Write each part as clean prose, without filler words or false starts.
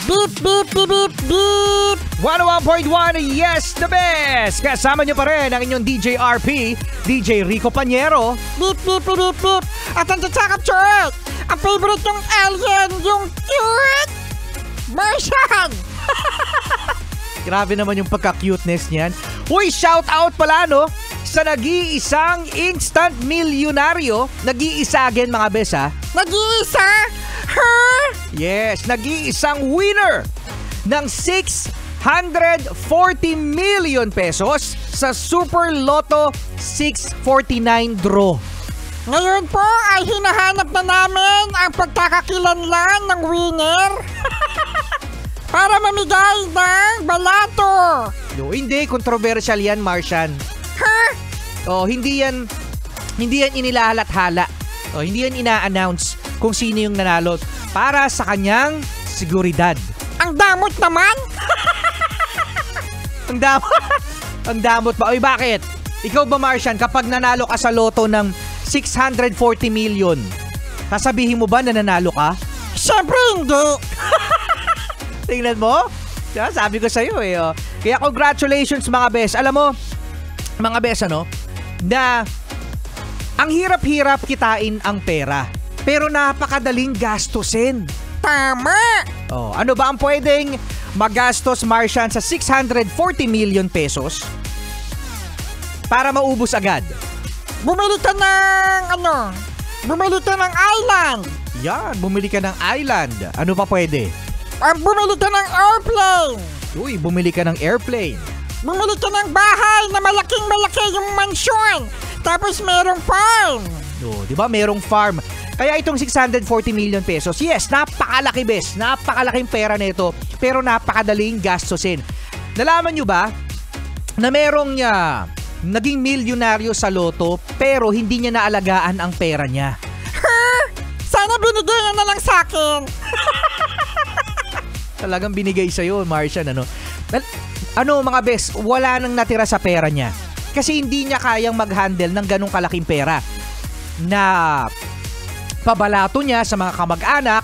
Beep, beep, beep, beep, beep. 101.1, yes, the best! Kasama nyo pa rin ang inyong DJ RP, DJ Rico Panyero. Beep, beep, beep, beep, beep. At ang tsaka-tsaka, ang favorite yung alien, yung cute Martian. Grabe naman yung pagka-cuteness niyan. Uy, shout out pala no sa nag-iisang instant milyonaryo. Nag-iisa again mga bes ha. Nag-iisa? Her? Yes, nag-iisang winner ng 640 million pesos sa Super Lotto 649 draw. Ngayon po ay hinahanap na namin ang pagkakakilanlan ng winner para mamigay ng balato. No, hindi, controversial yan, Martian. Huh? Oh, hindi yan inilahalat-hala. Oh, hindi yan ina-announce kung sino yung nanalo para sa kanyang seguridad. Ang damot naman. Ang damot ba? Oy, bakit? Ikaw ba, Martian, kapag nanalo ka sa loto ng 640 million, sasabihin mo ba na nanalo ka? Siyempre hindi. Tingnan mo? Diba? Sabi ko sa'yo eh. Oh. Kaya congratulations mga bes. Alam mo, mga bes na ang hirap-hirap kitain ang pera. Pero napakadaling gastusin. Tama. Oh, ano ba ang pwedeng magastos, Martian, sa 640 million pesos para maubos agad? Bumili ka ng Bumili ka ng island. Yan, bumili ka ng island. Ano pa pwede? Bumili ka ng airplane. Uy, bumili ka ng airplane. Bumili ka ng bahay na malaking-malaki yung mansyon. Tapos merong farm. Oh, di ba merong farm? Kaya itong 640 million pesos, yes, napakalaki bes. Napakalaking pera nito, pero napakadaling gastusin. Nalaman nyo ba na merong naging milyonaryo sa loto pero hindi niya naalagaan ang pera niya? Huh? Sana binigay niya na lang sa akin. Talagang binigay sa'yo, Martian, ano mga bes, wala nang natira sa pera niya. Kasi hindi niya kayang mag-handle ng ganong kalaking pera na pabalato niya sa mga kamag-anak,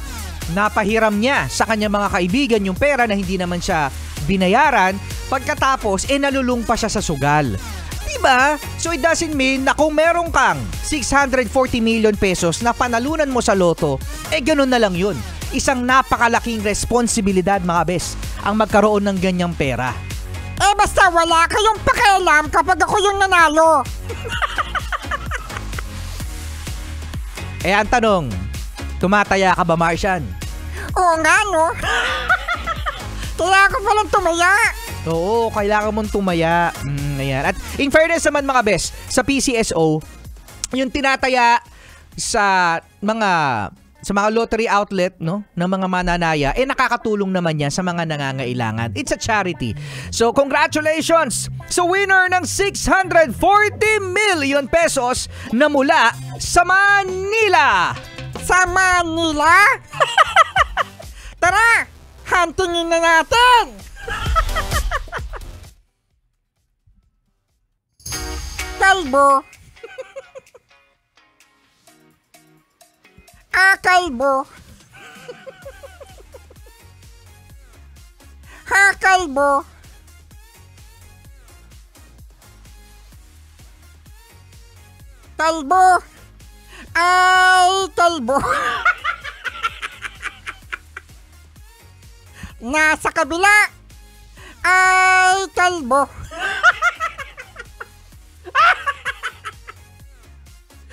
napahiram niya sa kanyang mga kaibigan yung pera na hindi naman siya binayaran, pagkatapos nalulung pa siya sa sugal. Diba? So it doesn't mean na kung meron kang 640 million pesos na panalunan mo sa loto, ganun na lang yun. Isang napakalaking responsibilidad mga bes ang magkaroon ng ganyang pera. Basta wala kayong pakialam kapag ako yung nanalo. Ang tanong, tumataya ka ba, Martian? Oo nga, no? Kaya ako palang tumaya. Oo, kailangan mong tumaya. Ayan. At in fairness naman mga bes, sa PCSO, yung tinataya sa mga lottery outlet, no, ng mga mananaya, nakakatulong naman yan sa mga nangangailangan. It's a charity. So, congratulations sa winner ng 640 million pesos na mula sa Manila. Sa Manila? Tara, huntingin na natin. Kalbo. Kalbo. Kalbo. Kalbo. Kalbo. Nasa kabila. Kalbo.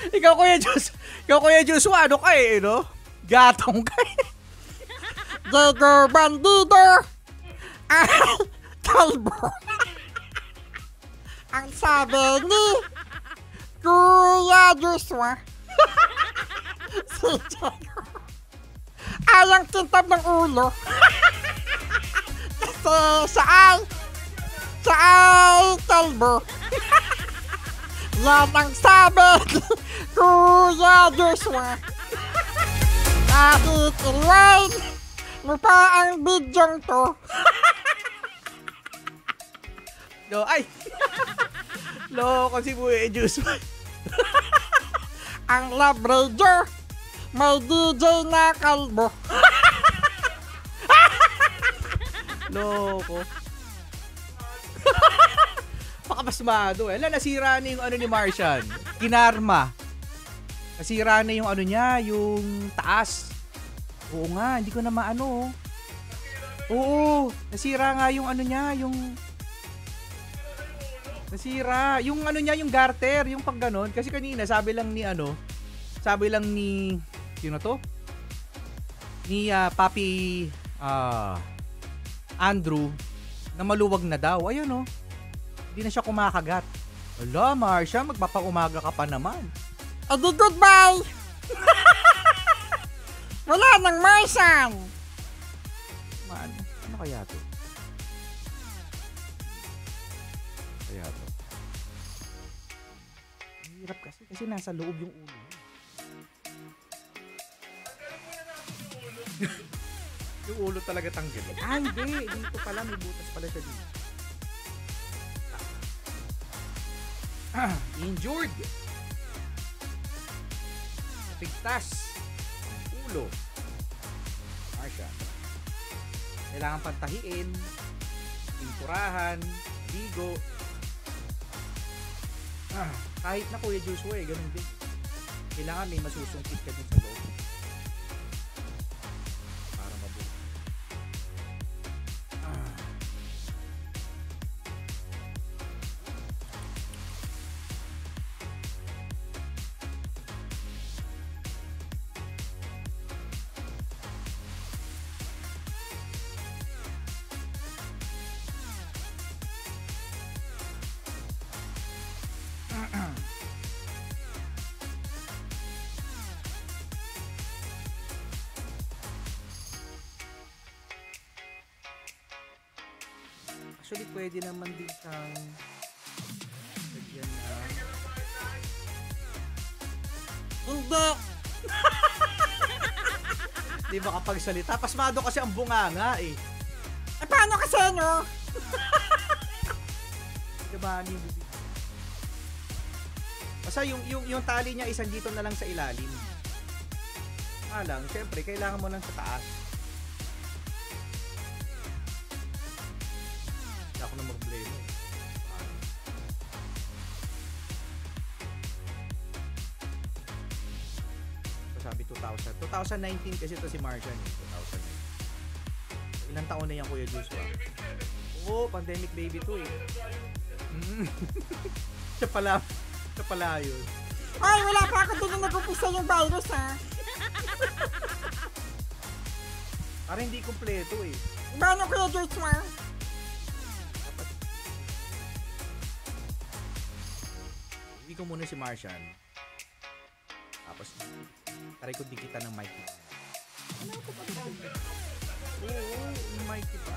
Ikaw, Kuya Joshua, ano ka no? Gatong ka Diego Bandido. Kalbo. Ang sabi ni Kuya Joshua. Si Diego ayang kintab ng ulo. Kasi siya ay kalbo. Yan ang sabi ni Kuya Joshua. Kahit i-rewind mo pa ang bidyong to. No, ay! Loko si Kuya Joshua. Ang Love Radio, may DJ na kalbo. Loko. Pakapasmado eh. Ala, nasira na yung ano ni Martian. Kinarma. Nasira na yung ano niya, yung taas. Oo nga, hindi ko na maano. Oo, nasira nga yung ano niya, yung... Nasira. Yung ano niya, yung garter, yung pag ganon. Kasi kanina, sabi lang ni sino to? Ni Papi Andrew, na maluwag na daw. Ayun oh. Hindi na siya kumakagat. Ala, Marcia, magpapaumaga ka pa naman. Edi goodbye! Wala nang Martian! Ano kaya to? Hirap kasi nasa loob yung ulo. Yung ulo talaga tanggalin. Ah, hindi. Dito pala, may butas pala siya dito. Injured. Pigtas. Ulo. Marcia. Kailangan pantahiin. Pinturahan. Ligo. Kahit na Kuya Joshua ganun din. Kailangan may masusungkit ka din sa loob. Para mabuti. Actually, pwede naman din siyang lagyan na... Hindi! Di ba kapag salita? Pasmado kasi ang bunganga eh. Eh paano kasi no? Di ba yung bibig? Basta yung tali niya isang dito na lang sa ilalim. Lang, syempre, kailangan mo lang sa taas. Hindi ako na mag-blame eh. Sabi 2019 kasi ito si Martian eh. 2019. Ilang taon na yan Kuya Joshua? Oo, pandemic baby to eh. Siya pala yun. Ay, wala pa ako din na nag-upisa yung virus ha. Parang hindi kompleto eh. Iba na Kuya Joshua. Hindi ko muna si Martian. Tapos, taray ko dikitan ng mic. Ano ako ba? Oo, yung mic pa.